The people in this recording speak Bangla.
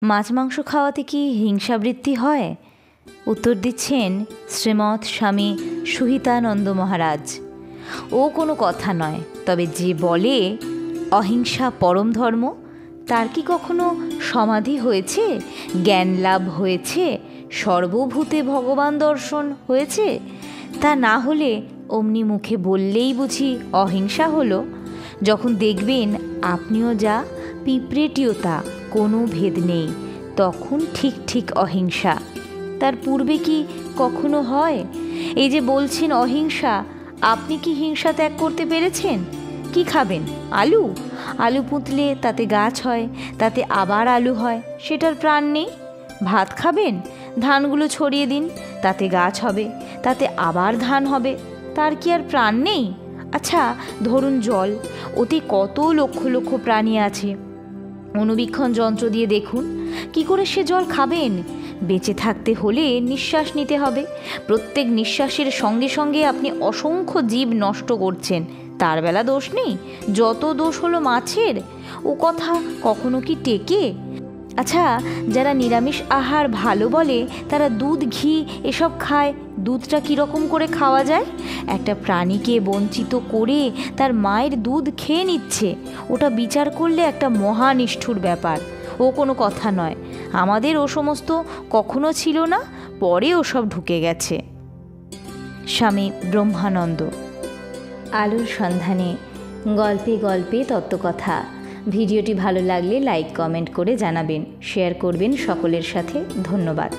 মাছ মাংস খাওয়াতে কি হিংসাবৃত্তি হয়? উত্তর দিচ্ছেন শ্রীমৎ স্বামী সুহিতানন্দ মহারাজ। ও কোনো কথা নয়, তবে যে বলে অহিংসা পরম ধর্ম, তার কি কখনো সমাধি হয়েছে, জ্ঞান লাভ হয়েছে, সর্বভূতে ভগবান দর্শন হয়েছে? তা না হলে অমনি মুখে বললেই বুঝি অহিংসা হলো? যখন দেখবেন আপনিও যা, পিঁপড়েটিও তা, কোনো ভেদ নেই, তখন ঠিক ঠিক অহিংসা। তার পূর্বে কি কখনো হয়? এই যে বলছেন অহিংসা, আপনি কি হিংসা ত্যাগ করতে পেরেছেন? কি খাবেন? আলু? আলু পুঁতলে তাতে গাছ হয়, তাতে আবার আলু হয়, সেটার প্রাণ নেই। ভাত খাবেন? ধানগুলো ছড়িয়ে দিন, তাতে গাছ হবে, তাতে আবার ধান হবে, তার কি আর প্রাণ নেই? আচ্ছা ধরুন জল, ওতে কত লক্ষ লক্ষ প্রাণী আছে। অণুবীক্ষণ যন্ত্র দিয়ে দেখুন, কি করে সে জল খাবেন? বেঁচে থাকতে হলে নিঃশ্বাস নিতে হবে, প্রত্যেক নিঃশ্বাসের সঙ্গে সঙ্গে আপনি অসংখ্য জীব নষ্ট করছেন, তার বেলা দোষ নেই? যত দোষ হলো মাছের। ও কথা কখনো কি টেকে? আচ্ছা, যারা নিরামিষ আহার ভালো বলে তারা দুধ, ঘি এসব খায়, দুধটা কীরকম করে খাওয়া যায়? একটা প্রাণীকে বঞ্চিত করে তার মায়ের দুধ খেয়ে নিচ্ছে, ওটা বিচার করলে একটা মহানিষ্ঠুর ব্যাপার। ও কোনো কথা নয়, আমাদের ও সমস্ত কখনো ছিল না, পরে ওসব ঢুকে গেছে। স্বামী ব্রহ্মানন্দ। আলোর সন্ধানে, গল্পে গল্পে তত্ত্বকথা। ভিডিওটি ভালো লাগলে লাইক কমেন্ট করে জানাবেন, শেয়ার করবেন সকলের সাথে। ধন্যবাদ।